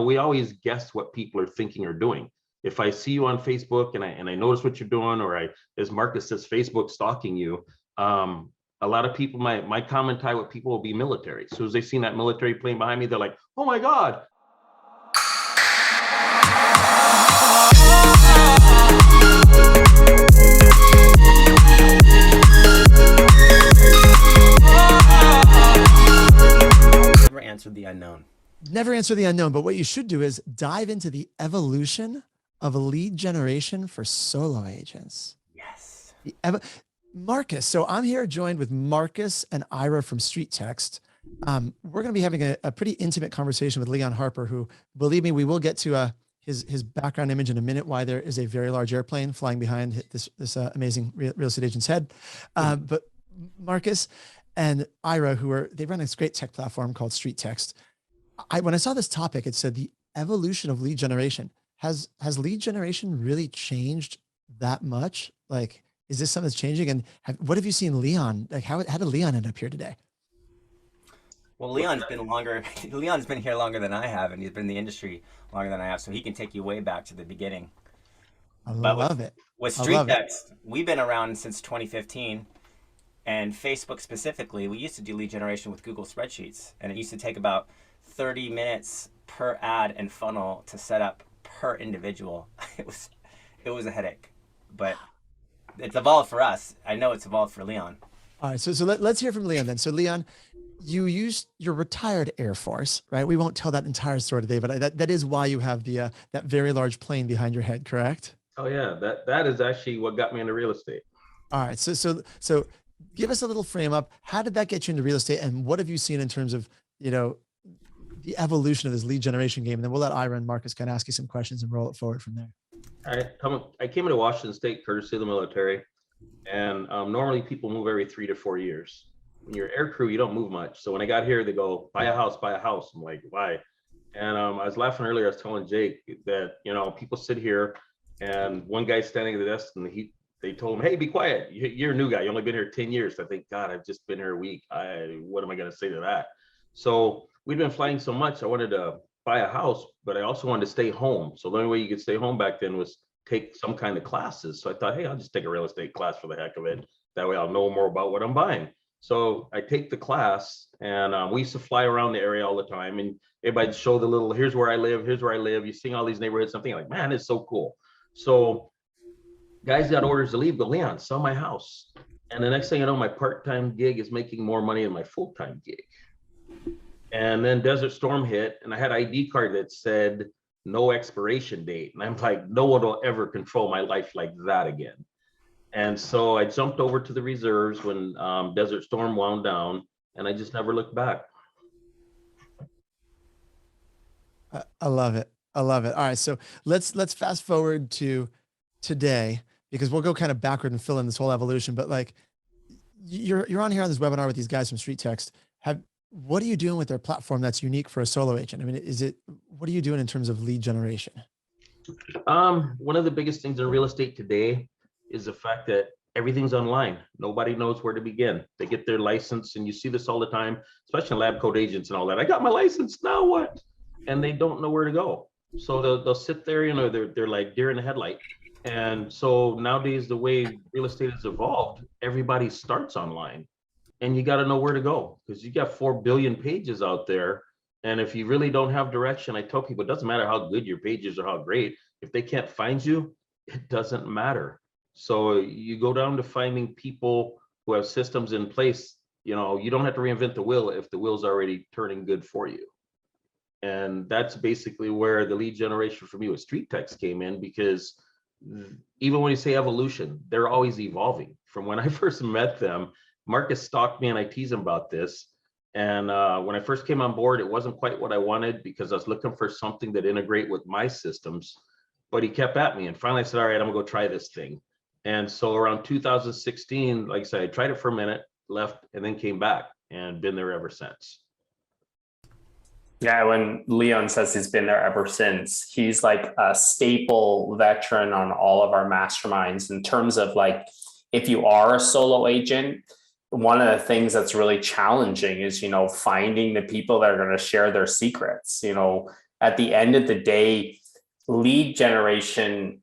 we always guess what people are thinking or doing. If I see you on Facebook and I notice what you're doing, or as Marcus says, Facebook stalking you, a lot of people, my common tie with people will be military. As soon as they seen that military plane behind me, they're like, oh my God. Never answered the unknown. Never answer the unknown, but what you should do is dive into the evolution of lead generation for solo agents. Yes. Marcus, so I'm here joined with Marcus and Ira from StreetText. We're going to be having a pretty intimate conversation with Leon Harper, who, believe me, we will get to his background image in a minute, why there is a very large airplane flying behind this amazing real estate agent's head. But Marcus and Ira, they run this great tech platform called StreetText. When I saw this topic, it said the evolution of lead generation. Has lead generation really changed that much? Like, is this something that's changing? And what have you seen Leon? Like, how did Leon end up here today? Well, Leon's been here longer than I have, and he's been in the industry longer than I have, so he can take you way back to the beginning. I love it. With StreetText, we've been around since 2015, and Facebook specifically, we used to do lead generation with Google spreadsheets, and it used to take about 30 minutes per ad and funnel to set up per individual. It was a headache, but it's evolved for us. I know it's evolved for Leon. All right, so let's hear from Leon then. So Leon, you're retired Air Force, right? We won't tell that entire story today, but that is why you have that very large plane behind your head, correct? Oh yeah, that is actually what got me into real estate. All right, so give us a little frame up. How did that get you into real estate, and what have you seen in terms of the evolution of this lead generation game? And then we'll let Ira and Marcus kind of ask you some questions and roll it forward from there. I came into Washington State courtesy of the military, and normally people move every 3 to 4 years. When you're air crew, you don't move much. So when I got here, they go, buy a house, buy a house. I'm like, why? And I was laughing earlier, I was telling Jake that, people sit here, and one guy's standing at the desk, and they told him, hey, be quiet. You're a new guy. You only been here 10 years. I think, God, I've just been here a week. What am I going to say to that? So we'd been flying so much, I wanted to buy a house, but I also wanted to stay home. So the only way you could stay home back then was take some kind of classes. So I thought, hey, I'll just take a real estate class for the heck of it. That way I'll know more about what I'm buying. So I take the class, and we used to fly around the area all the time, and everybody'd show the little, here's where I live. You see all these neighborhoods, something like, man, it's so cool. So guys got orders to leave, go, Leon, sell my house. And the next thing you know, my part-time gig is making more money than my full-time gig. And then Desert Storm hit, and I had an ID card that said no expiration date. And I'm like, no one will ever control my life like that again. And so I jumped over to the reserves when Desert Storm wound down, and I just never looked back. I love it. All right, so let's fast forward to today, because we'll go kind of backward and fill in this whole evolution. But like, you're on here on this webinar with these guys from StreetText. What are you doing with their platform that's unique for a solo agent? I mean, what are you doing in terms of lead generation? One of the biggest things in real estate today is the fact that everything's online. Nobody knows where to begin. They get their license, and you see this all the time, especially in LabCoatAgents and all that. I got my license, now what? And they don't know where to go. So they'll sit there, they're like deer in the headlight. And so nowadays, the way real estate has evolved, everybody starts online. And you got to know where to go, because you got 4 billion pages out there. And if you really don't have direction, I tell people, it doesn't matter how good your pages or how great, if they can't find you, it doesn't matter. So you go down to finding people who have systems in place. You don't have to reinvent the wheel if the wheel's already turning good for you. And that's basically where the lead generation for me with StreetText came in, because even when you say evolution, they're always evolving. From when I first met them, Marcus stalked me, and I tease him about this. And when I first came on board, it wasn't quite what I wanted, because I was looking for something that integrate with my systems. But he kept at me, and finally I said, all right, I'm gonna go try this thing. And so around 2016, like I said, I tried it for a minute, left, and then came back, and been there ever since. Yeah, when Leon says he's been there ever since, he's like a staple veteran on all of our masterminds in terms of like, if you are a solo agent, one of the things that's really challenging is, finding the people that are going to share their secrets. at the end of the day, lead generation,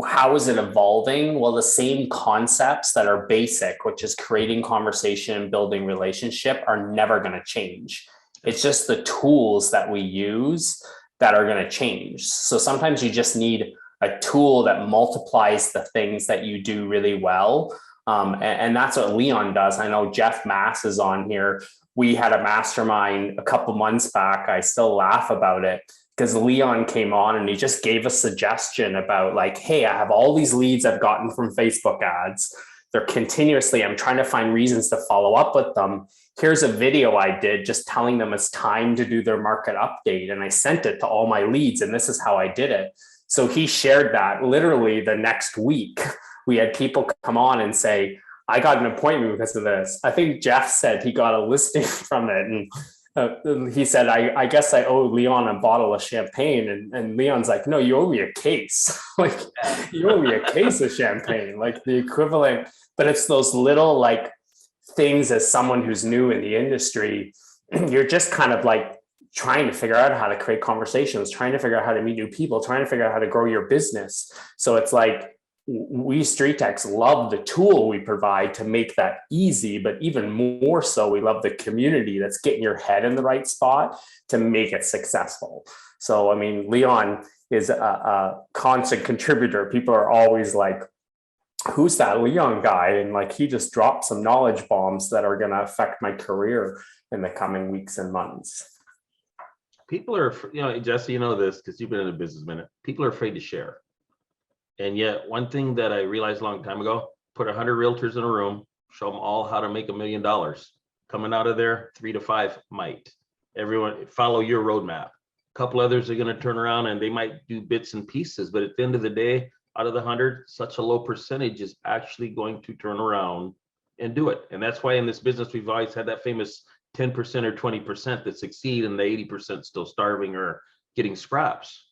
how is it evolving? Well, the same concepts that are basic, which is creating conversation and building relationship, are never going to change. It's just the tools that we use that are going to change. So sometimes you just need a tool that multiplies the things that you do really well. And that's what Leon does. I know Jeff Mass is on here. We had a mastermind a couple months back. I still laugh about it because Leon came on and he just gave a suggestion about like, hey, I have all these leads I've gotten from Facebook ads. They're continuously, I'm trying to find reasons to follow up with them. Here's a video I did just telling them it's time to do their market update. And I sent it to all my leads and this is how I did it. So he shared that literally the next week. We had people come on and say, I got an appointment because of this. I think Jeff said he got a listing from it. And he said, I guess I owe Leon a bottle of champagne. And Leon's like, no, you owe me a case. Like, you owe me a case of champagne, like the equivalent. But it's those little like things as someone who's new in the industry, you're just kind of like trying to figure out how to create conversations, trying to figure out how to meet new people, trying to figure out how to grow your business. So it's like, we StreetText love the tool we provide to make that easy, but even more so, we love the community that's getting your head in the right spot to make it successful. So, I mean, Leon is a constant contributor. People are always like, who's that Leon guy? And like, he just dropped some knowledge bombs that are going to affect my career in the coming weeks and months. People are, Jesse, you know this because you've been in the business a minute. People are afraid to share. And yet one thing that I realized a long time ago, put 100 realtors in a room, show them all how to make $1 million. Coming out of there, 3 to 5 might. Everyone follow your roadmap. A couple others are going to turn around and they might do bits and pieces. But at the end of the day, out of the 100, such a low percentage is actually going to turn around and do it. And that's why in this business, we've always had that famous 10% or 20% that succeed and the 80% still starving or getting scraps.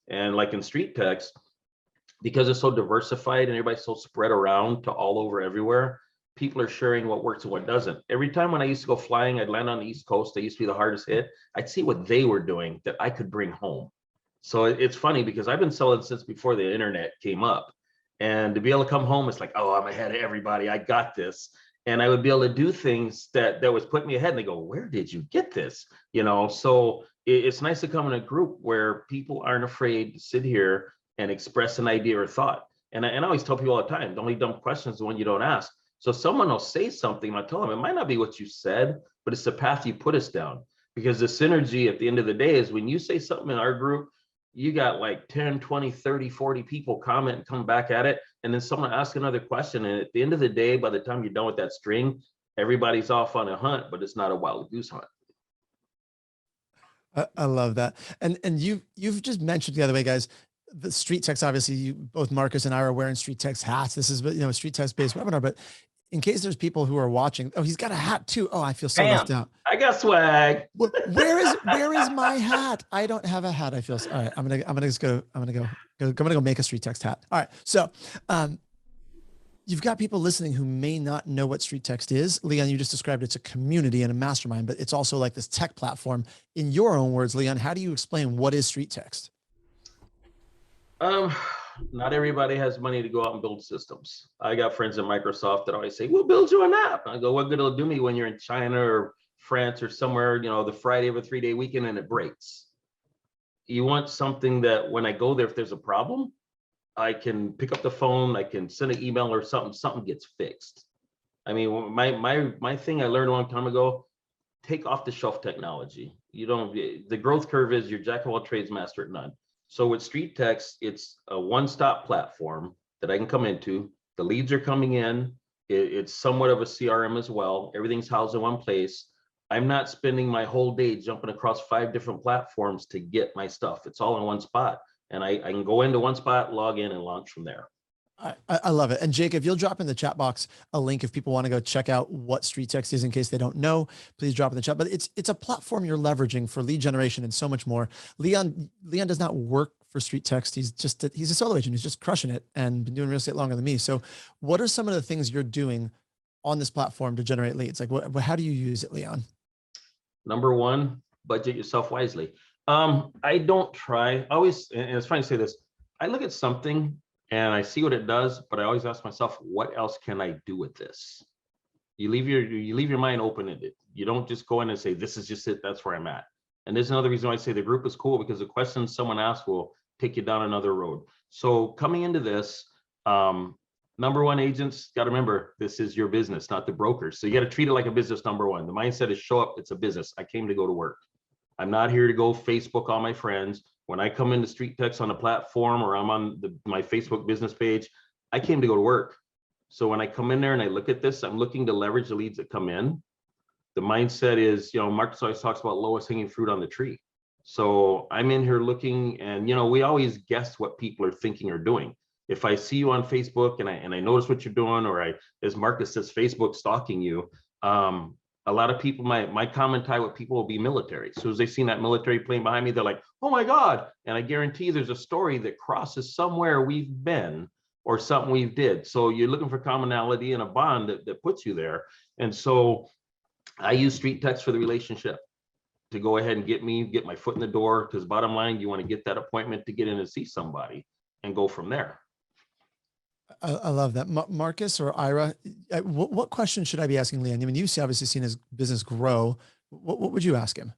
And like in StreetText, because it's so diversified and everybody's so spread around to all over everywhere, people are sharing what works and what doesn't. Every time when I used to go flying, I'd land on the East Coast. I used to be the hardest hit. I'd see what they were doing that I could bring home. So it's funny because I've been selling since before the internet came up. And to be able to come home, it's like, oh, I'm ahead of everybody. I got this. And I would be able to do things that was putting me ahead. And they go, where did you get this? So it's nice to come in a group where people aren't afraid to sit here and express an idea or thought. And I always tell people all the time, the only dumb question is the one you don't ask. So someone will say something and I tell them it might not be what you said, but it's the path you put us down. Because the synergy at the end of the day is when you say something in our group, you got like 10, 20, 30, 40 people comment and come back at it. And then someone asks another question. And at the end of the day, by the time you're done with that string, everybody's off on a hunt, but it's not a wild goose hunt. I love that. And you've just mentioned the other way, guys, the StreetText, obviously you, both Marcus and I are wearing StreetText hats. This is, a StreetText based webinar, but in case there's people who are watching, oh, he's got a hat too. Oh, I feel so left out. I got swag. Where is my hat? I don't have a hat. I feel all right. I'm going to make a StreetText hat. All right. So, you've got people listening who may not know what StreetText is. Leon, you just described it's a community and a mastermind, but it's also like this tech platform. In your own words, Leon, how do you explain what is StreetText? Not everybody has money to go out and build systems. I got friends at Microsoft that always say, we'll build you an app. I go, what good it'll do me when you're in China or France or somewhere, the Friday of a 3-day weekend and it breaks. You want something that when I go there, if there's a problem, I can pick up the phone, I can send an email or something gets fixed. I mean, my thing I learned a long time ago, take off the shelf technology. The growth curve is your jack of all trades, master at none. So with StreetText, it's a one-stop platform that I can come into. The leads are coming in. It's somewhat of a CRM as well. Everything's housed in one place. I'm not spending my whole day jumping across 5 different platforms to get my stuff. It's all in one spot. And I can go into one spot, log in, and launch from there. I love it. And Jake, if you'll drop in the chat box a link if people want to go check out what StreetText is in case they don't know, please drop in the chat. But it's a platform you're leveraging for lead generation and so much more. Leon does not work for StreetText. He's a solo agent. He's just crushing it and been doing real estate longer than me. So what are some of the things you're doing on this platform to generate leads? Like how do you use it, Leon? Number one, budget yourself wisely. I don't try. Always, and it's funny to say this. I look at something and I see what it does, but I always ask myself, what else can I do with this? You leave your mind open-ended. You don't just go in and say, this is just it, that's where I'm at. And there's another reason why I say the group is cool, because the questions someone asks will take you down another road. So coming into this, number one, agents got to remember, this is your business, not the brokers. So you got to treat it like a business. Number one, the mindset is show up. It's a business. I came to go to work. I'm not here to go Facebook all my friends. When I come into StreetText on a platform, or I'm on my Facebook business page, I came to go to work. So when I come in there and I look at this, I'm looking to leverage the leads that come in. The mindset is, Marcus always talks about lowest hanging fruit on the tree. So I'm in here looking, and we always guess what people are thinking or doing. If I see you on Facebook and I notice what you're doing, or as Marcus says, Facebook stalking you, a lot of people, my common tie with people will be military. So as they seen that military plane behind me, they're like, oh my God. And I guarantee there's a story that crosses somewhere we've been or something we've did. So you're looking for commonality and a bond that puts you there. And so I use StreetText for the relationship to go ahead and get my foot in the door, because bottom line, you want to get that appointment to get in and see somebody and go from there. I love that. Marcus or Ira, what question should I be asking Leon? I mean, you've obviously seen his business grow. What would you ask him?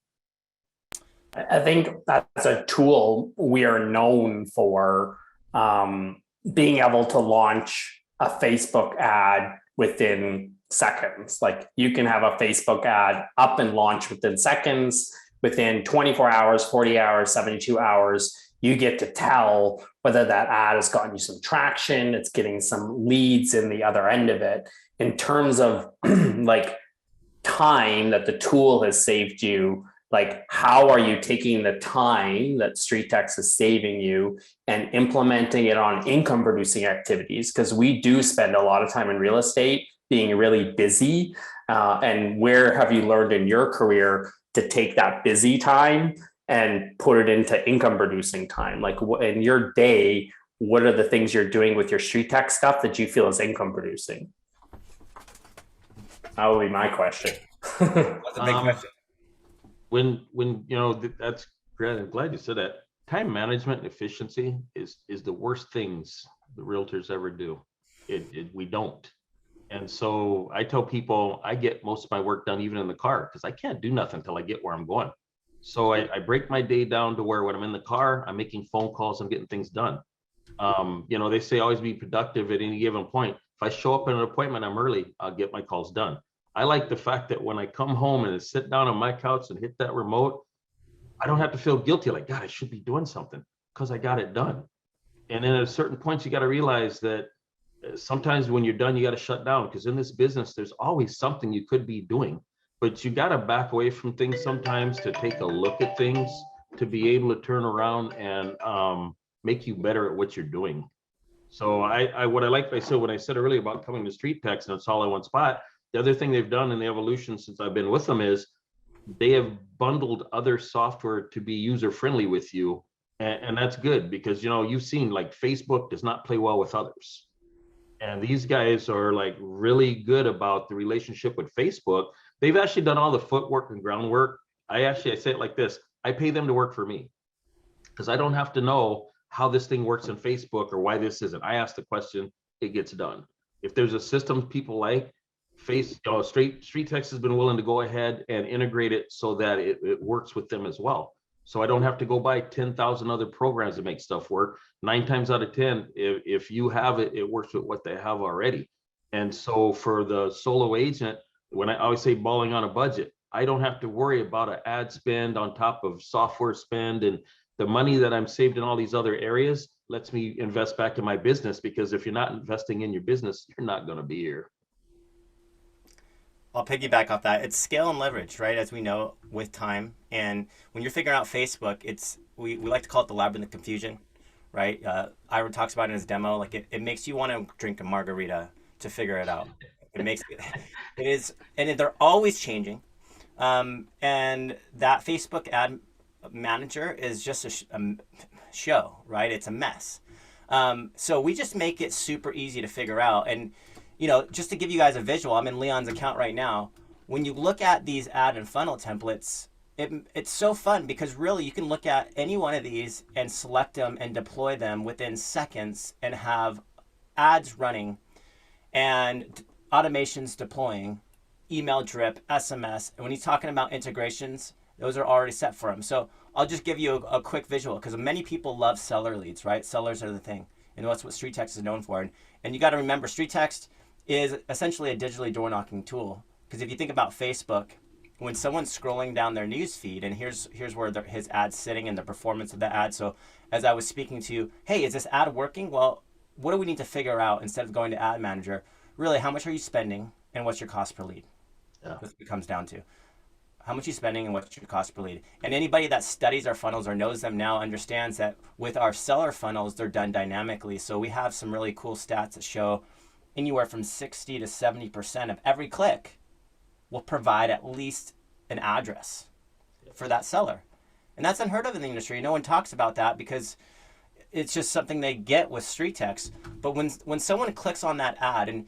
I think that's a tool we are known for, being able to launch a Facebook ad within seconds. Like, you can have a Facebook ad up and launch within seconds, within 24 hours, 40 hours, 72 hours. You get to tell whether that ad has gotten you some traction, it's getting some leads in the other end of it. In terms of like time that the tool has saved you, like, how are you taking the time that StreetText is saving you and implementing it on income producing activities? Because we do spend a lot of time in real estate being really busy. And where have you learned in your career to take that busy time and put it into income producing time? Like, in your day, what are the things you're doing with your StreetText stuff that you feel is income producing? That would be my question. That's a big question. When that's great. I'm glad you said that. Time management and efficiency is the worst things the realtors ever do. We don't. And so I tell people I get most of my work done even in the car, because I can't do nothing until I get where I'm going. So I break my day down to where when I'm in the car, I'm making phone calls, I'm getting things done. They say always be productive at any given point. If I show up at an appointment, I'm early, I'll get my calls done. I like the fact that when I come home and sit down on my couch and hit that remote, I don't have to feel guilty, like, God, I should be doing something, because I got it done. And then at a certain point, you got to realize that sometimes when you're done, you got to shut down, because in this business, there's always something you could be doing. But you got to back away from things sometimes to take a look at things, to be able to turn around and make you better at what you're doing. So what I like, when I said earlier about coming to StreetText and it's all in one spot, the other thing they've done in the evolution since I've been with them is they have bundled other software to be user-friendly with you. And that's good, because, you've seen, like, Facebook does not play well with others. And these guys are like really good about the relationship with Facebook. They've actually done all the footwork and groundwork. I say it like this: I pay them to work for me, because I don't have to know how this thing works in Facebook or why this isn't. I ask the question, it gets done. If there's a system people like, StreetText has been willing to go ahead and integrate it so that it works with them as well. So I don't have to go buy 10,000 other programs to make stuff work. 9 times out of 10, if you have it, it works with what they have already. And so for the solo agent, when I always say balling on a budget, I don't have to worry about an ad spend on top of software spend, and the money that I'm saved in all these other areas lets me invest back in my business, because if you're not investing in your business, you're not going to be here. I'll piggyback off that. It's scale and leverage, right? As we know, with time. And when you're figuring out Facebook, we like to call it the labyrinth of confusion, right? Ira talks about it in his demo. Like, it makes you want to drink a margarita to figure it out. It is, and they're always changing. And that Facebook ad manager is just a show, right? It's a mess. So we just make it super easy to figure out. And just to give you guys a visual, I'm in Leon's account right now. When you look at these ad and funnel templates, it's so fun because really you can look at any one of these and select them and deploy them within seconds and have ads running and automations deploying, email drip, SMS. And when he's talking about integrations, those are already set for him. So I'll just give you a quick visual because many people love seller leads, right? Sellers are the thing. And that's what StreetText is known for. And you got to remember, StreetText is essentially a digitally door knocking tool. Because if you think about Facebook, when someone's scrolling down their news feed, and here's where his ad's sitting and the performance of the ad. So as I was speaking to, hey, is this ad working? Well, what do we need to figure out instead of going to Ad Manager? Really, how much are you spending and what's your cost per lead? Yeah. That's what it comes down to. How much are you spending and what's your cost per lead? And anybody that studies our funnels or knows them now understands that with our seller funnels, they're done dynamically. So we have some really cool stats that show anywhere from 60 to 70% of every click will provide at least an address for that seller. And that's unheard of in the industry. No one talks about that because it's just something they get with StreetText. But when someone clicks on that ad, and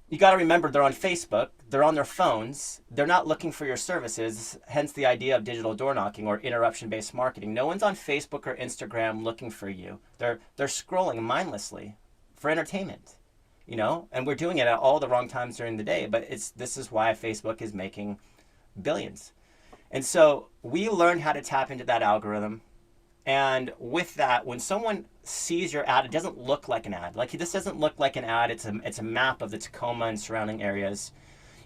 you got to remember they're on Facebook, they're on their phones, they're not looking for your services, hence the idea of digital door knocking or interruption-based marketing. No one's on Facebook or Instagram looking for you. They're scrolling mindlessly for entertainment, you know? And we're doing it at all the wrong times during the day, but this is why Facebook is making billions. And so we learned how to tap into that algorithm. And with that, when someone sees your ad, it doesn't look like an ad. Like this doesn't look like an ad. It's a map of the Tacoma and surrounding areas.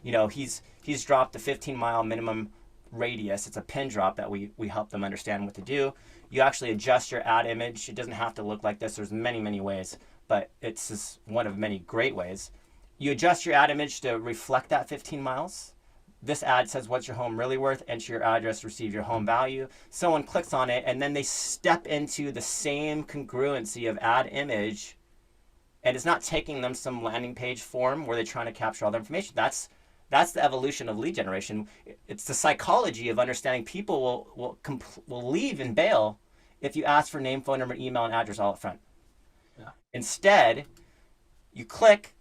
You know, he's dropped a 15-mile minimum radius. It's a pin drop that we help them understand what to do. You actually adjust your ad image. It doesn't have to look like this. There's many, many ways, but it's just one of many great ways. You adjust your ad image to reflect that 15 miles. This ad says, what's your home really worth? Enter your address, receive your home value. Someone clicks on it, and then they step into the same congruency of ad image, and it's not taking them some landing page form where they're trying to capture all the information. That's the evolution of lead generation. It's the psychology of understanding people will leave and bail if you ask for name, phone number, email, and address all up front. Yeah. Instead, you click,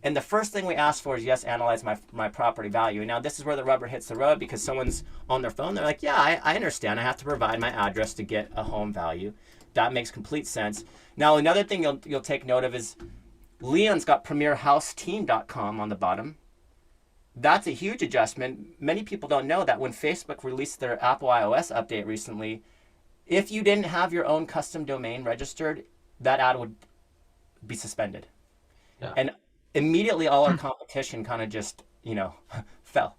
and the first thing we ask for is, yes, analyze my property value. And now this is where the rubber hits the road because someone's on their phone. They're like, yeah, I understand. I have to provide my address to get a home value. That makes complete sense. Now, another thing you'll take note of is Leon's got premierhouseteam.com on the bottom. That's a huge adjustment. Many people don't know that when Facebook released their Apple iOS update recently, if you didn't have your own custom domain registered, that ad would be suspended. Yeah. And immediately all our competition kind of just, fell.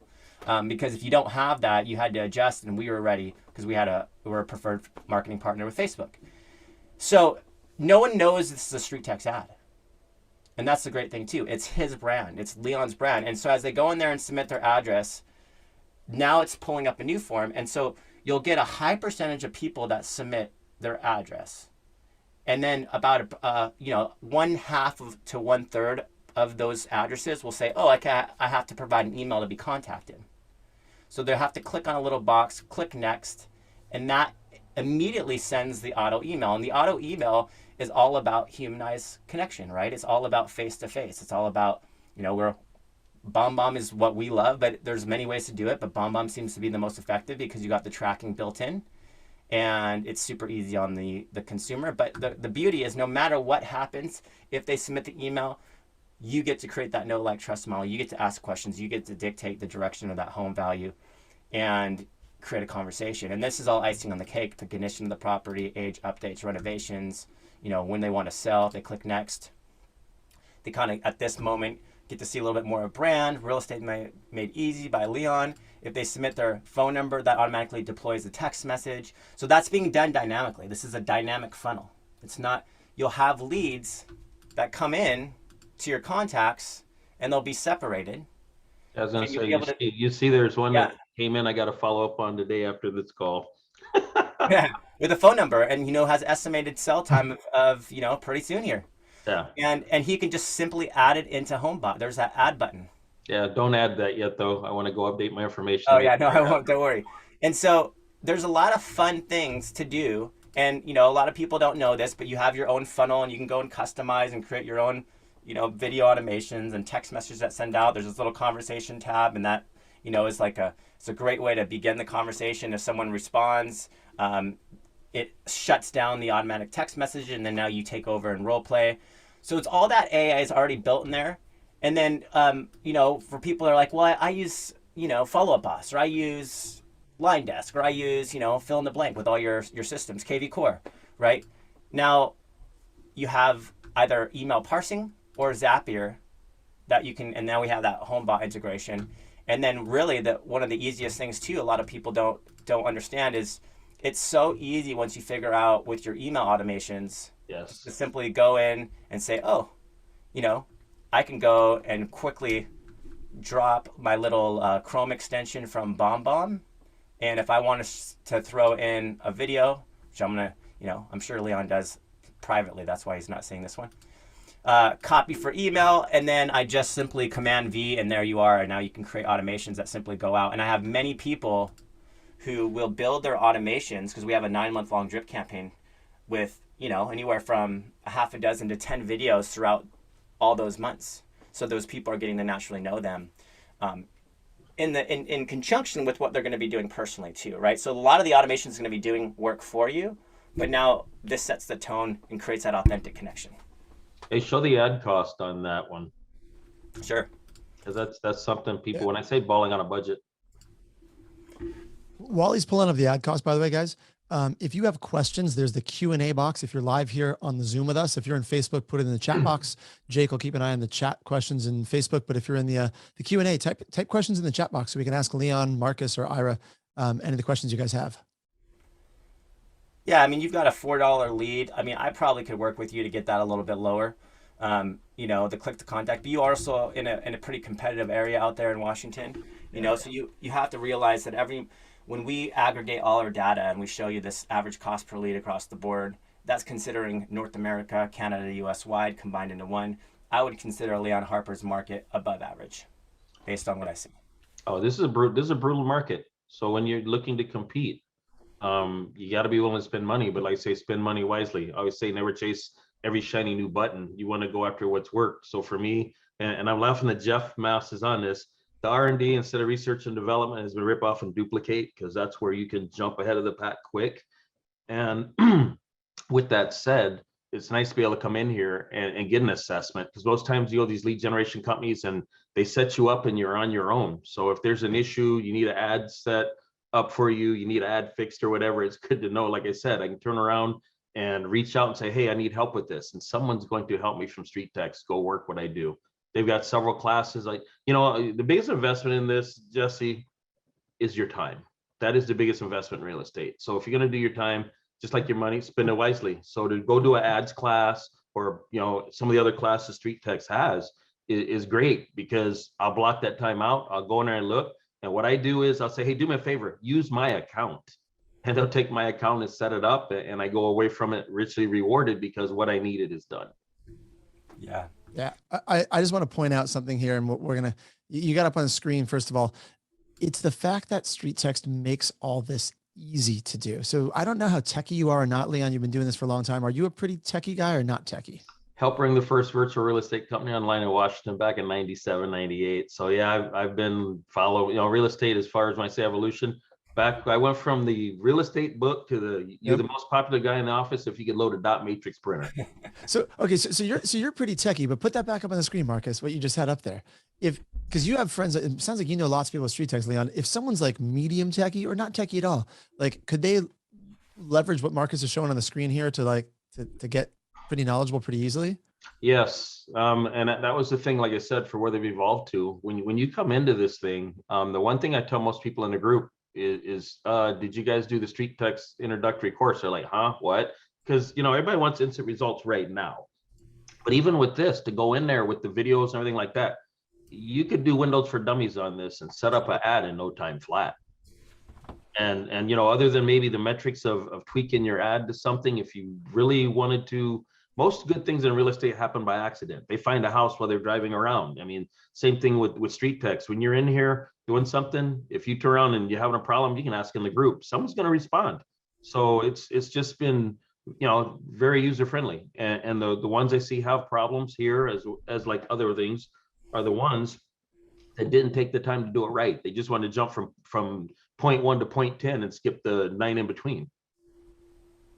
Because if you don't have that, you had to adjust, and we were ready because we're a preferred marketing partner with Facebook. So no one knows this is a StreetText ad. And that's the great thing too. It's his brand. It's Leon's brand. And so as they go in there and submit their address, now it's pulling up a new form. And so you'll get a high percentage of people that submit their address. And then about, 1/2 to 1/3 of those addresses will say, oh, I have to provide an email to be contacted. So they'll have to click on a little box, click next, and that immediately sends the auto email. And the auto email is all about humanized connection, right? It's all about face-to-face. It's all about, BombBomb is what we love, but there's many ways to do it, but BombBomb seems to be the most effective because you got the tracking built in, and it's super easy on the consumer. But the beauty is no matter what happens, if they submit the email, you get to create that know, like, trust model. You get to ask questions. You get to dictate the direction of that home value and create a conversation. And this is all icing on the cake, the condition of the property, age updates, renovations, when they want to sell, if they click next. They kind of, at this moment, get to see a little bit more of brand, real estate made easy by Leon. If they submit their phone number, that automatically deploys the text message. So that's being done dynamically. This is a dynamic funnel. It's not, you'll have leads that come in to your contacts and they'll be separated. I was going to say, you see there's one that came in, I got to follow up on today after this call. Yeah, with a phone number, and has estimated sell time of pretty soon here. Yeah. And he can just simply add it into HomeBot. There's that add button. Yeah, don't add that yet though. I want to go update my information. Oh yeah, no, I won't. Don't worry. And so there's a lot of fun things to do, and a lot of people don't know this, but you have your own funnel, and you can go and customize and create your own video automations and text messages that send out. There's this little conversation tab, and that is like a It's a great way to begin the conversation. If someone responds, it shuts down the automatic text message, and then now you take over and role play. So it's all that AI is already built in there. And then, for people that are like, well, I use, Follow Up Boss, or I use Line Desk, or I use, fill in the blank with all your systems, KV Core, right? Now you have either email parsing or Zapier that you can, and now we have that HomeBot integration. And then really one of the easiest things too, a lot of people don't understand is it's so easy once you figure out with your email automations, Yes. to simply go in and say, oh, I can go and quickly drop my little Chrome extension from BombBomb. And if I want to throw in a video, which I'm going to, I'm sure Leon does privately, that's why he's not saying this one. Copy for email, and then I just simply Command V, and there you are. And now you can create automations that simply go out. And I have many people who will build their automations, because we have a 9-month-long drip campaign with, anywhere from a half a dozen to 10 videos throughout all those months. So those people are getting to naturally know them in conjunction with what they're going to be doing personally too, right? So a lot of the automation is going to be doing work for you, but now this sets the tone and creates that authentic connection. Hey, show the ad cost on that one. Sure. Because that's something people, when I say balling on a budget. While he's pulling up the ad cost, by the way, guys, if you have questions, there's the Q&A box. If you're live here on the Zoom with us, if you're in Facebook, put it in the chat box. Jake will keep an eye on the chat questions in Facebook. But if you're in the Q&A, type questions in the chat box so we can ask Leon, Marcus, or Ira any of the questions you guys have. Yeah, I mean, you've got a $4 lead. I mean, I probably could work with you to get that a little bit lower. The click to contact, but you are also in a pretty competitive area out there in Washington. So you have to realize that when we aggregate all our data and we show you this average cost per lead across the board, that's considering North America, Canada, US wide combined into one. I would consider Leon Harper's market above average based on what I see. Oh, this is a brutal market. So when you're looking to compete, you got to be willing to spend money, but like I say, spend money wisely. I always say never chase every shiny new button. You want to go after what's worked. So for me, and I'm laughing that Jeff Mouse is on this, the R&D instead of research and development has been rip off and duplicate, because that's where you can jump ahead of the pack quick. And with that said, it's nice to be able to come in here and get an assessment, because most times you go to these lead generation companies and they set you up and you're on your own. So if there's an issue, you need an ad set up for you, you need an ad fixed or whatever, it's good to know. Like I said, I can turn around and reach out and say, hey, I need help with this. And someone's going to help me from StreetText go work what I do. They've got several classes. The biggest investment in this, Jesse, is your time. That is the biggest investment in real estate. So if you're going to do your time, just like your money, spend it wisely. So to go do an ads class or, some of the other classes StreetText has is great, because I'll block that time out. I'll go in there and look. And what I do is I'll say, hey, do me a favor, use my account. And they'll take my account and set it up, and I go away from it richly rewarded because what I needed is done. Yeah. Yeah. I just want to point out something here, and you got up on the screen. First of all, it's the fact that StreetText makes all this easy to do. So I don't know how techie you are or not, Leon. You've been doing this for a long time. Are you a pretty techie guy or not techie? Helped bring the first virtual real estate company online in Washington back in 97, 98. So yeah, I've been following, real estate as far as when I say evolution. Back, I went from the real estate book to you're the most popular guy in the office if you could load a dot matrix printer. So you're pretty techie, but put that back up on the screen, Marcus, what you just had up there. Because you have friends, it sounds like you know lots of people at StreetText, Leon. If someone's like medium techie or not techie at all, like could they leverage what Marcus is showing on the screen here to get pretty knowledgeable pretty easily? Yes, and that was the thing, like I said, for where they've evolved to. When you come into this thing, the one thing I tell most people in the group is did you guys do the StreetText introductory course? They're like, huh, what? Because everybody wants instant results right now. But even with this, to go in there with the videos and everything like that, you could do Windows for Dummies on this and set up an ad in no time flat. And other than maybe the metrics of tweaking your ad to something, if you really wanted to, most good things in real estate happen by accident. They find a house while they're driving around. I mean, same thing with StreetText. When you're in here doing something, if you turn around and you're having a problem, you can ask in the group. Someone's going to respond. So it's just been, very user friendly. And the ones I see have problems here as like other things are the ones that didn't take the time to do it right. They just want to jump from point 1 to point 10 and skip the 9 in between.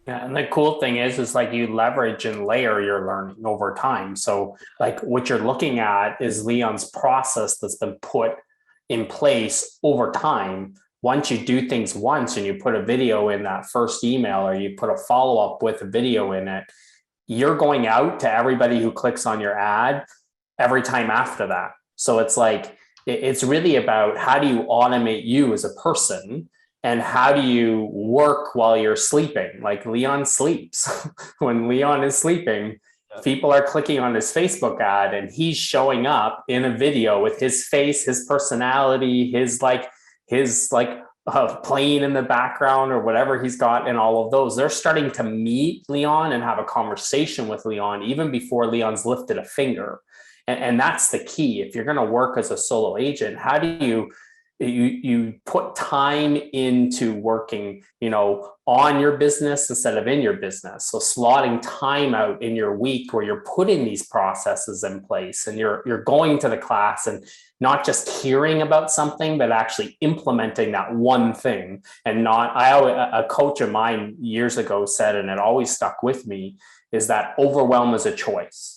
Yeah, and the cool thing is like you leverage and layer your learning over time. So like what you're looking at is Leon's process that's been put in place over time. Once you do things once and you put a video in that first email, or you put a follow-up with a video in it, you're going out to everybody who clicks on your ad every time after that. So it's like, it's really about how do you automate you as a person, and how do you work while you're sleeping? Like Leon sleeps. When Leon is sleeping, people are clicking on his Facebook ad and he's showing up in a video with his face, his personality, his plane in the background or whatever he's got, and all of those. They're starting to meet Leon and have a conversation with Leon even before Leon's lifted a finger. And that's the key. If you're going to work as a solo agent, how do you put time into working, on your business instead of in your business? So slotting time out in your week where you're putting these processes in place, and you're going to the class and not just hearing about something, but actually implementing that one thing. And a coach of mine years ago said, and it always stuck with me, is that overwhelm is a choice.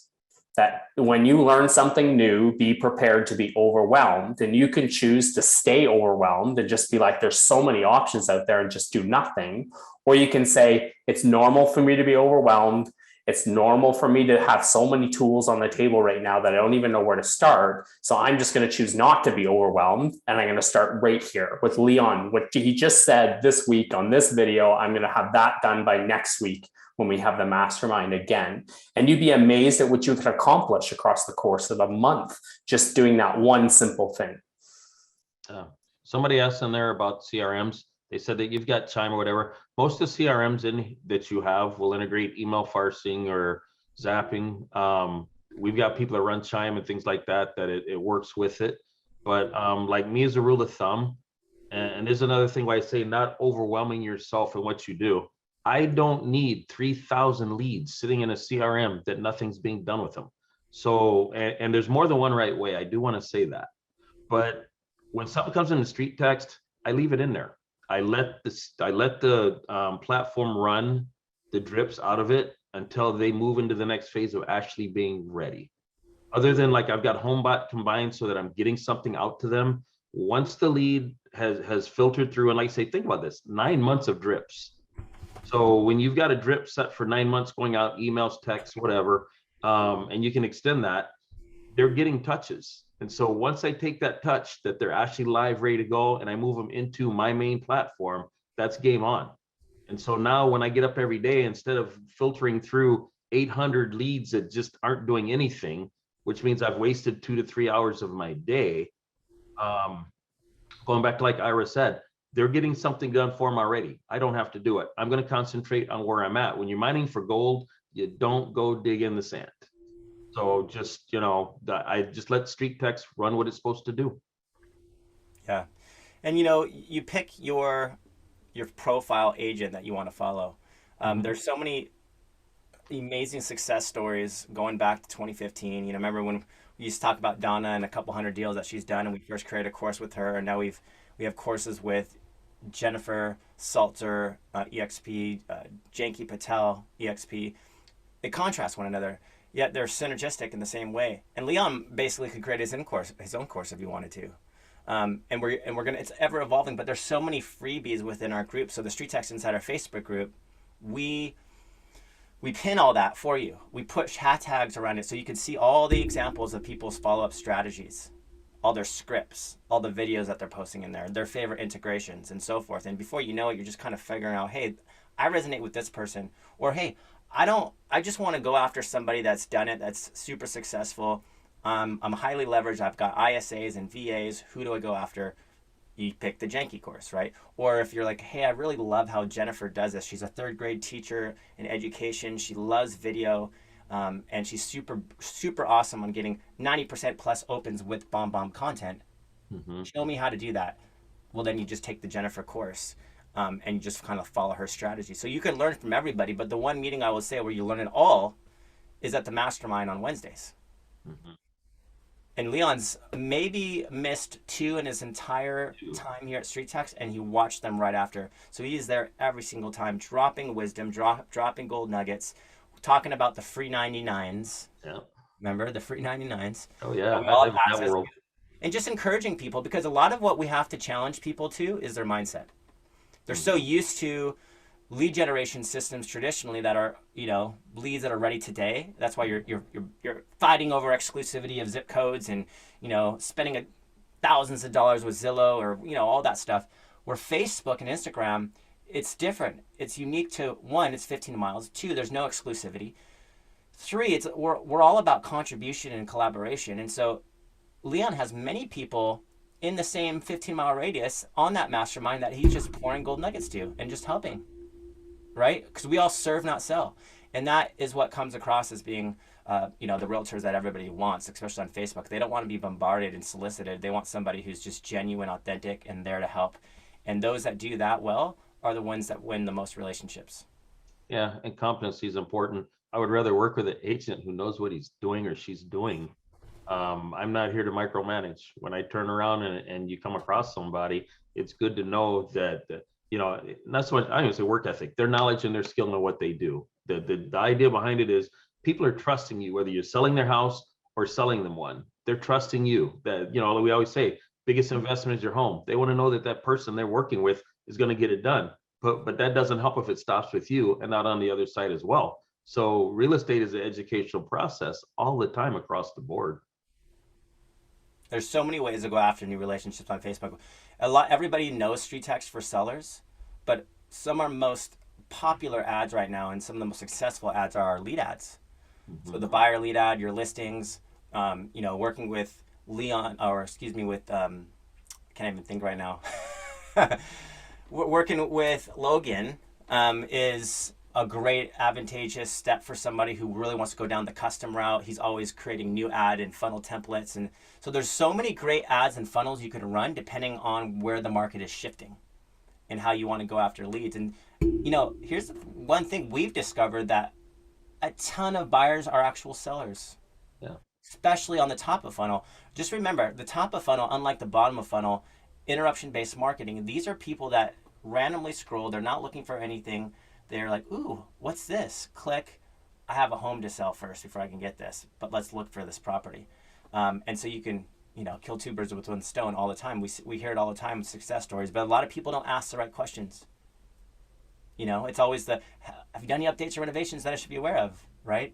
That when you learn something new, be prepared to be overwhelmed, and you can choose to stay overwhelmed and just be like, there's so many options out there, and just do nothing. Or you can say, it's normal for me to be overwhelmed. It's normal for me to have so many tools on the table right now that I don't even know where to start. So I'm just going to choose not to be overwhelmed. And I'm going to start right here with Leon. What he just said this week on this video, I'm going to have that done by next week when we have the mastermind again. And you'd be amazed at what you could accomplish across the course of a month, just doing that one simple thing. Somebody asked in there about CRMs. They said that you've got Chime or whatever. Most of the CRMs that you have will integrate email parsing or zapping. We've got people that run Chime and things like that it works with it. But like me, as a rule of thumb, and there's another thing why I say not overwhelming yourself in what you do. I don't need 3,000 leads sitting in a CRM that nothing's being done with them. So, and there's more than one right way. I do want to say that. But when something comes into StreetText, I leave it in there. I let the platform run the drips out of it until they move into the next phase of actually being ready. Other than like I've got HomeBot combined so that I'm getting something out to them. Once the lead has filtered through, and like I say, think about this, 9 months of drips. So when you've got a drip set for 9 months going out, emails, texts, whatever, and you can extend that, they're getting touches. And so once I take that touch that they're actually live, ready to go, and I move them into my main platform, that's game on. And so now when I get up every day, instead of filtering through 800 leads that just aren't doing anything, which means I've wasted 2 to 3 hours of my day, going back to like Ira said, they're getting something done for them already. I don't have to do it. I'm going to concentrate on where I'm at. When you're mining for gold, you don't go dig in the sand. So just, I just let StreetText run what it's supposed to do. Yeah. And, you pick your profile agent that you want to follow. There's so many amazing success stories going back to 2015. Remember when we used to talk about Donna and a couple hundred deals that she's done, and we first created a course with her, and now we have courses with Jennifer Salter, EXP, Janky Patel, EXP. They contrast one another, yet they're synergistic in the same way. And Leon basically could create his own course if he wanted to. And we're gonna, it's ever evolving, but there's so many freebies within our group. So the StreetText Insider Facebook group, we pin all that for you. We put hashtags around it so you can see all the examples of people's follow-up strategies, all their scripts, all the videos that they're posting in there, their favorite integrations and so forth. And before you know it, you're just kind of figuring out, hey, I resonate with this person, or hey, I just want to go after somebody that's done it, that's super successful. I'm highly leveraged. I've got ISAs and VAs. Who do I go after? You pick the Janky course, right? Or if you're like, hey, I really love how Jennifer does this. She's a 3rd grade teacher in education. She loves video. And she's super, super awesome on getting 90% plus opens with bomb content. Show me how to do that. Well, then you just take the Jennifer course, and you just kind of follow her strategy. So you can learn from everybody, but the one meeting I will say where you learn it all is at the mastermind on Wednesdays. And Leon's maybe missed 2 in his entire time here at StreetText, and he watched them right after. So he is there every single time, dropping wisdom, dropping gold nuggets, talking about the free 99s. Yeah. Remember the free 99s? Oh yeah. We I all live in pass that this- world. And just encouraging people, because a lot of what we have to challenge people to is their mindset. They're so used to lead generation systems traditionally that are, leads that are ready today. That's why you're fighting over exclusivity of zip codes and, spending thousands of dollars with Zillow or, all that stuff. Where Facebook and Instagram, it's different. It's unique to, 1, it's 15 miles. 2, there's no exclusivity. 3, we're all about contribution and collaboration. And so Leon has many people in the same 15-mile radius on that mastermind that he's just pouring gold nuggets to and just helping. Right? Because we all serve, not sell. And that is what comes across as being, the realtors that everybody wants, especially on Facebook. They don't want to be bombarded and solicited. They want somebody who's just genuine, authentic, and there to help. And those that do that well are the ones that win the most relationships. Yeah, and competency is important. I would rather work with an agent who knows what he's doing or she's doing. I'm not here to micromanage. When I turn around and you come across somebody, it's good to know that not so much, I don't even say work ethic, their knowledge and their skill know what they do. The idea behind it is people are trusting you, whether you're selling their house or selling them one. They're trusting you. That, we always say, biggest investment is your home. They want to know that that person they're working with is going to get it done. But that doesn't help if it stops with you and not on the other side as well. So real estate is an educational process all the time across the board. There's so many ways to go after new relationships on Facebook. Everybody knows StreetText for sellers, but some of our most popular ads right now and some of the most successful ads are our lead ads. Mm-hmm. So the buyer lead ad, your listings, working with Leon, can't even think right now. Working with Logan is a great advantageous step for somebody who really wants to go down the custom route. He's always creating new ad and funnel templates. And so there's so many great ads and funnels you can run depending on where the market is shifting and how you want to go after leads. And, here's one thing we've discovered, that a ton of buyers are actual sellers. Yeah. Especially on the top of funnel. Just remember, the top of funnel, unlike the bottom of funnel, interruption-based marketing, these are people that randomly scroll. They're not looking for anything. They're like, ooh, what's this? Click. I have a home to sell first before I can get this, but let's look for this property. And so you can, kill 2 birds with 1 stone all the time. We hear it all the time with success stories, but a lot of people don't ask the right questions. It's always have you done any updates or renovations that I should be aware of, right?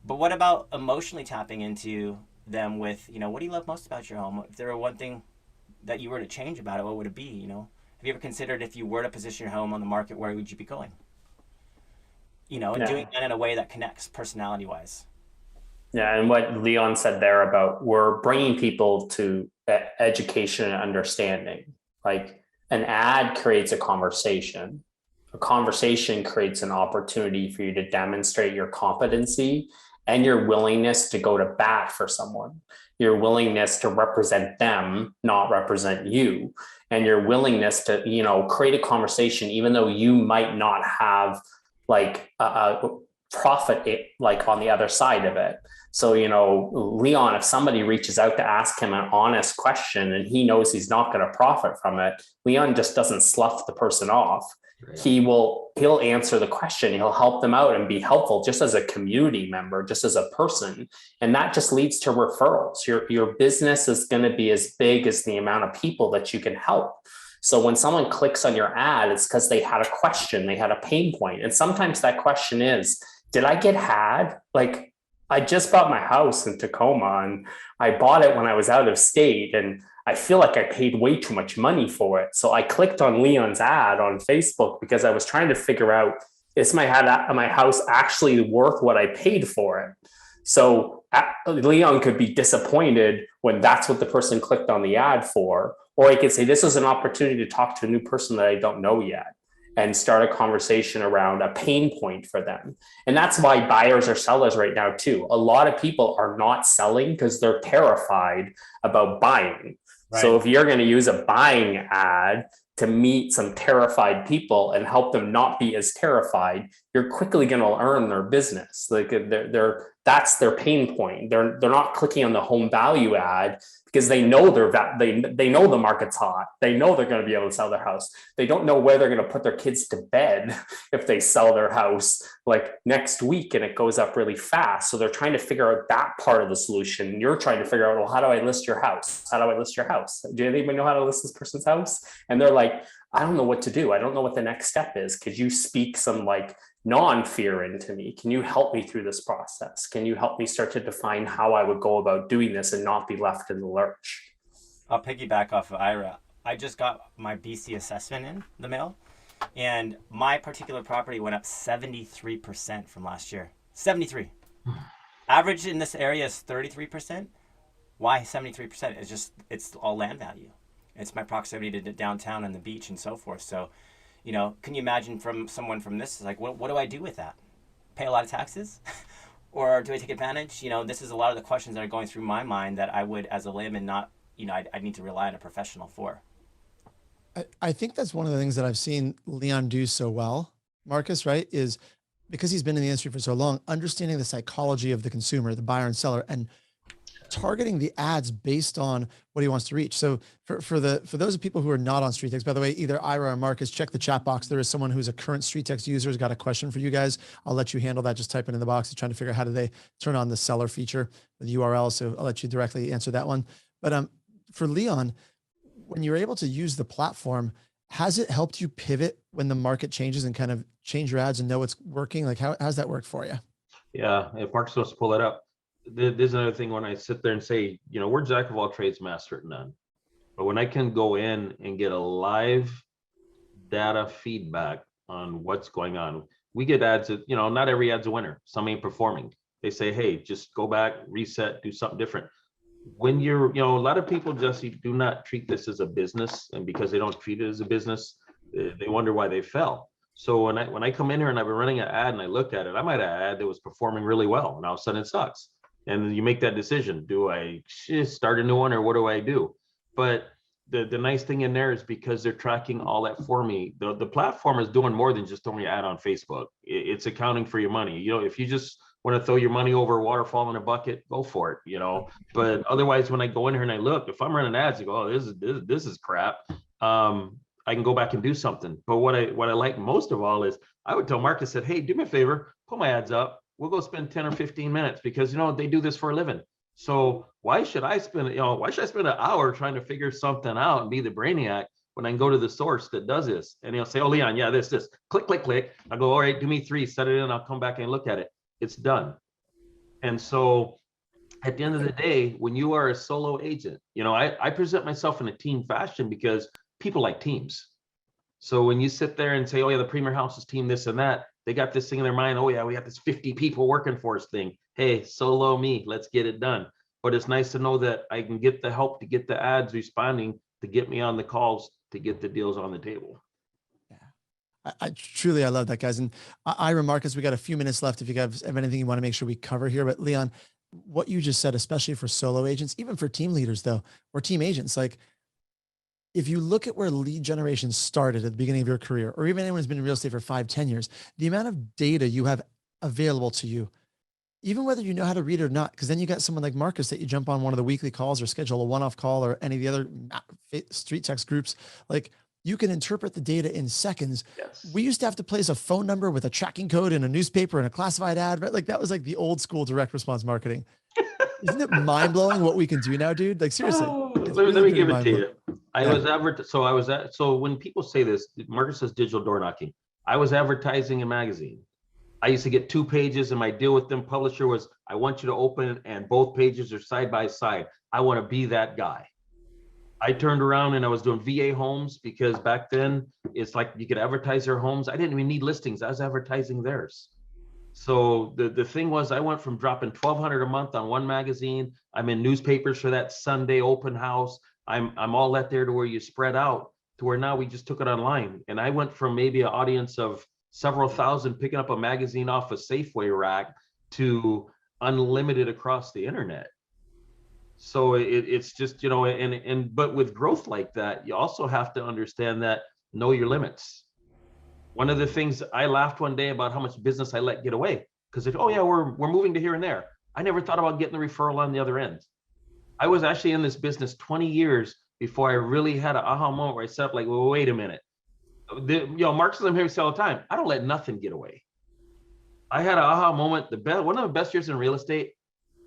But what about emotionally tapping into them with, what do you love most about your home? If there were one thing that you were to change about it, what would it be, Have you ever considered, if you were to position your home on the market, where would you be going? Doing that in a way that connects personality-wise. Yeah, and what Leon said there about we're bringing people to education and understanding. Like an ad creates a conversation. A conversation creates an opportunity for you to demonstrate your competency and your willingness to go to bat for someone, your willingness to represent them, not represent you, and your willingness to, create a conversation, even though you might not have like a profit like on the other side of it. So, Leon, if somebody reaches out to ask him an honest question and he knows he's not going to profit from it, Leon just doesn't slough the person off. Right. He'll answer the question. He'll help them out and be helpful just as a community member, just as a person. And that just leads to referrals. Your business is going to be as big as the amount of people that you can help. So when someone clicks on your ad, it's because they had a question, they had a pain point. And sometimes that question is, did I get had? Like, I just bought my house in Tacoma and I bought it when I was out of state and I feel like I paid way too much money for it. So I clicked on Leon's ad on Facebook because I was trying to figure out, is my house actually worth what I paid for it? So Leon could be disappointed when that's what the person clicked on the ad for, or he could say, this is an opportunity to talk to a new person that I don't know yet and start a conversation around a pain point for them. And that's why buyers are sellers right now too. A lot of people are not selling because they're terrified about buying. Right. So if you're going to use a buying ad to meet some terrified people and help them not be as terrified, you're quickly going to earn their business. Like that's their pain point. They're not clicking on the home value ad because they know they know the market's hot. They know they're going to be able to sell their house. They don't know where they're going to put their kids to bed if they sell their house like next week and it goes up really fast. So they're trying to figure out that part of the solution. You're trying to figure out, well, how do I list your house? How do I list your house? Do anybody know how to list this person's house? And they're like, I don't know what to do. I don't know what the next step is. Could you speak some like non-fear into me? Can you help me through this process? Can you help me start to define how I would go about doing this and not be left in the lurch? I'll piggyback off of Ira. I just got my BC assessment in the mail, and my particular property went up 73% from last year. 73. Average in this area is 33%. Why 73%? It's all land value. It's my proximity to downtown and the beach and so forth. So, you know, can you imagine from someone from this, like, what do I do with that? Pay a lot of taxes? Or do I take advantage? You know, this is a lot of the questions that are going through my mind that I would, as a layman, not, you know, I need to rely on a professional for. I think that's one of the things that I've seen Leon do so well, Marcus, right? Is because he's been in the industry for so long, understanding the psychology of the consumer, the buyer and seller, and targeting the ads based on what he wants to reach. So for those people who are not on StreetText, by the way, either Ira or Marcus, check the chat box. There is someone who's a current StreetText user who's got a question for you guys. I'll let you handle that. Just type it in the box. He's trying to figure out how do they turn on the seller feature with URL. So I'll let you directly answer that one. But for Leon, when you're able to use the platform, has it helped you pivot when the market changes and kind of change your ads and know it's working? Like how's that work for you? Yeah, if Mark's supposed to pull it up. There's another thing when I sit there and say, you know, we're jack of all trades, master at none. But when I can go in and get a live data feedback on what's going on, we get ads that, you know, not every ad's a winner. Some ain't performing. They say, hey, just go back, reset, do something different. When you're, you know, a lot of people, Jesse, do not treat this as a business. And because they don't treat it as a business, they wonder why they fell. So when I come in here and I've been running an ad and I look at it, I might have an ad that was performing really well and all of a sudden it sucks. And you make that decision. Do I start a new one or what do I do? But the nice thing in there is because they're tracking all that for me, the platform is doing more than just throwing your ad on Facebook. It's accounting for your money. You know, if you just want to throw your money over a waterfall in a bucket, go for it, you know. But otherwise, when I go in here and I look, if I'm running ads, I go, oh, this is crap. I can go back and do something. But what I like most of all is I would tell Marcus, said, hey, do me a favor, put my ads up. We'll go spend 10 or 15 minutes because, you know, they do this for a living. So why should I spend an hour trying to figure something out and be the brainiac when I can go to the source that does this? And he'll say, oh, Leon, yeah, this, click, click, click. I go, all right, do me 3, set it in. I'll come back and look at it. It's done. And so at the end of the day, when you are a solo agent, you know, I present myself in a team fashion because people like teams. So when you sit there and say, oh yeah, the Premier House is team this and that, they got this thing in their mind, oh yeah, we have this 50 people working for us thing. Hey, solo me, let's get it done. But it's nice to know that I can get the help to get the ads responding, to get me on the calls, to get the deals on the table. Yeah, I truly love that, guys. And Ira, Marcus, we got a few minutes left if you guys have anything you want to make sure we cover here. But Leon, what you just said, especially for solo agents, even for team leaders though, or team agents, like if you look at where lead generation started at the beginning of your career, or even anyone who's been in real estate for 5-10 years, the amount of data you have available to you, even whether you know how to read it or not, because then you got someone like Marcus that you jump on one of the weekly calls or schedule a one-off call or any of the other StreetText groups, like you can interpret the data in seconds. Yes. We used to have to place a phone number with a tracking code in a newspaper and a classified ad, right? Like that was like the old school direct response marketing. Isn't it mind blowing what we can do now, dude? Like seriously. Let me give it to you. So when people say this, Marcus says digital door knocking. I was advertising a magazine. I used to get 2 pages and my deal with them publisher was, I want you to open it and both pages are side by side. I want to be that guy. I turned around and I was doing VA homes because back then it's like you could advertise their homes. I didn't even need listings. I was advertising theirs. So the thing was, I went from dropping $1,200 a month on one magazine. I'm in newspapers for that Sunday open house. I'm all that there to where you spread out to where now we just took it online. And I went from maybe an audience of several thousand picking up a magazine off a Safeway rack to unlimited across the internet. So it's just, you know, but with growth like that, you also have to understand that know your limits. One of the things I laughed one day about how much business I let get away, because oh yeah, we're moving to here and there. I never thought about getting the referral on the other end. I was actually in this business 20 years before I really had an aha moment where I said, like, well, wait a minute. Marcus, I'm here all the time. I don't let nothing get away. I had an aha moment. One of the best years in real estate,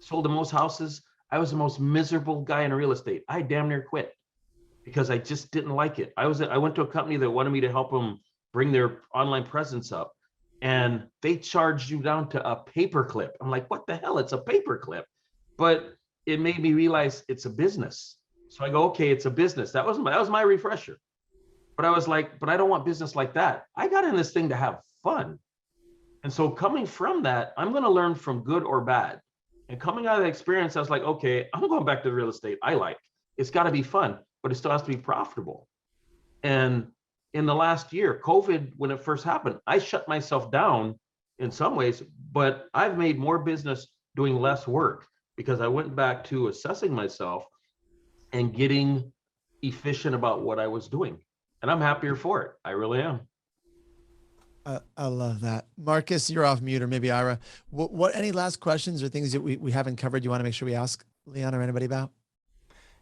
sold the most houses. I was the most miserable guy in real estate. I damn near quit because I just didn't like it. I went to a company that wanted me to help them bring their online presence up, and they charged you down to a paperclip. I'm like, what the hell? It's a paperclip. But it made me realize it's a business. So I go, okay, it's a business. That was my refresher. But I was like, but I don't want business like that. I got in this thing to have fun. And so coming from that, I'm going to learn from good or bad. And coming out of the experience, I was like, okay, I'm going back to real estate. It's got to be fun, but it still has to be profitable. And in the last year, COVID, when it first happened, I shut myself down in some ways, but I've made more business doing less work because I went back to assessing myself and getting efficient about what I was doing. And I'm happier for it. I really am. I love that. Marcus, you're off mute, or maybe Ira. What any last questions or things that we haven't covered you want to make sure we ask Leon or anybody about?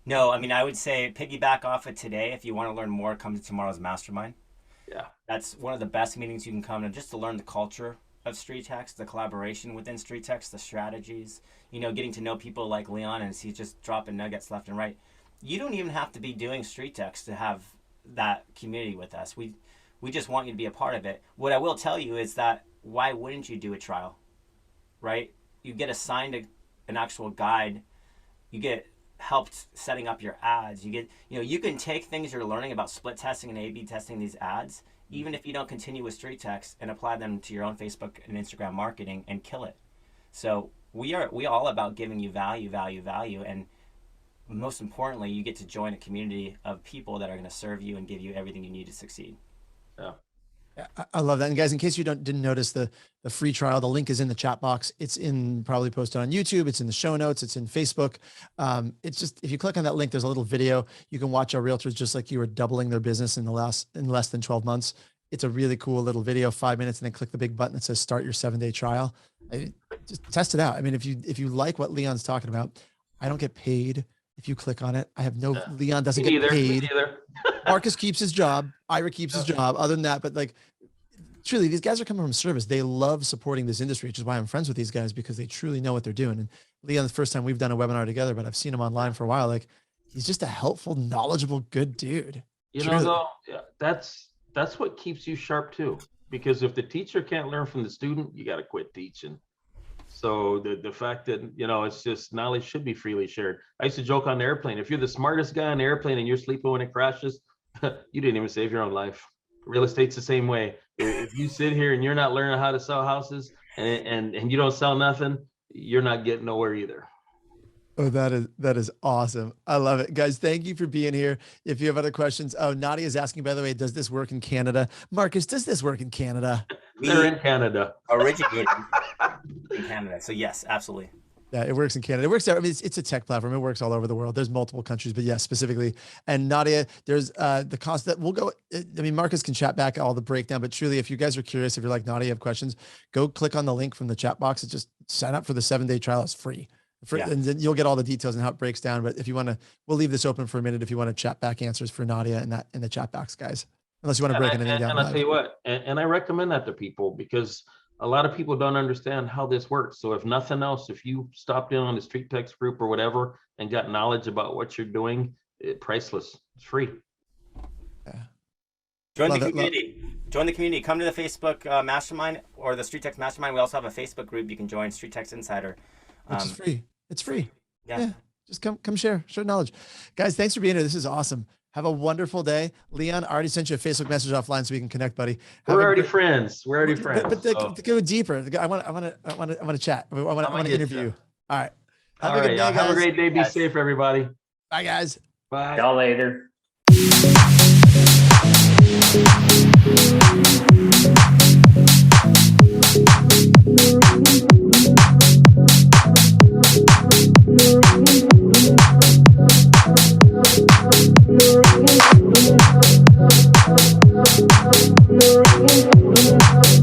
No, I mean, I would say piggyback off of today. If you want to learn more, come to tomorrow's mastermind. Yeah. That's one of the best meetings you can come to, just to learn the culture of StreetText, the collaboration within StreetText, the strategies, getting to know people like Leon, and he's just dropping nuggets left and right. You don't even have to be doing StreetText to have that community with us. We just want you to be a part of it. What I will tell you is that why wouldn't you do a trial, right? You get assigned an actual guide. You get helped setting up your ads. You can take things you're learning about split testing and A/B testing these ads, even if you don't continue with StreetText, and apply them to your own Facebook and Instagram marketing and kill it. So we all about giving you value, and most importantly, you get to join a community of people that are going to serve you and give you everything you need to succeed. Yeah. I love that. And guys, in case you didn't notice the free trial, the link is in the chat box. It's probably posted on YouTube. It's in the show notes. It's in Facebook. It's just, if you click on that link, there's a little video. You can watch our realtors just like you were doubling their business in less than 12 months. It's a really cool little video, 5 minutes, and then click the big button that says start your 7-day trial. Just test it out. I mean, if you like what Leon's talking about, I don't get paid. If you click on it, I have no, Leon doesn't get paid. Marcus keeps his job. Ira keeps his job. Other than that, but like, truly, these guys are coming from service. They love supporting this industry, which is why I'm friends with these guys, because they truly know what they're doing. And Leon, the first time we've done a webinar together, but I've seen him online for a while. Like, he's just a helpful, knowledgeable, good dude. That's what keeps you sharp too. Because if the teacher can't learn from the student, you got to quit teaching. So the fact that, it's just knowledge should be freely shared. I used to joke on the airplane. If you're the smartest guy on the airplane and you're sleeping when it crashes, you didn't even save your own life. Real estate's the same way. If you sit here and you're not learning how to sell houses and you don't sell nothing, you're not getting nowhere either. Oh, that is awesome. I love it. Guys, thank you for being here. If you have other questions, Nadia is asking, by the way, does this work in Canada? Marcus, does this work in Canada? They're in Canada. Originated in Canada. So yes, absolutely. Yeah, it works in Canada. It works. I mean, it's a tech platform. It works all over the world. There's multiple countries, but yes, specifically. And Nadia, there's the cost that we'll go. I mean, Marcus can chat back all the breakdown, but truly, if you guys are curious, if you're like Nadia, have questions, go click on the link from the chat box. It's just sign up for the 7-day trial. It's free. And then you'll get all the details and how it breaks down. But if you want to, we'll leave this open for a minute. If you want to chat back answers for Nadia in the chat box, guys, unless you want to break anything down. And I'll tell you what, and I recommend that to people because a lot of people don't understand how this works. So if nothing else, if you stopped in on the StreetText group or whatever and got knowledge about what you're doing, priceless. It's free. Yeah. Join the community. Join the community. Come to the Facebook Mastermind or the StreetText Mastermind. We also have a Facebook group you can join, StreetText Insider. Which is free. It's free. Yeah. Just come share knowledge. Guys, thanks for being here. This is awesome. Have a wonderful day. Leon, I already sent you a Facebook message offline so we can connect, buddy. We're already friends. But to go deeper, I want to chat. I want to interview you. All right. Have a great day. Be safe, everybody. Bye, guys. Bye. Y'all later.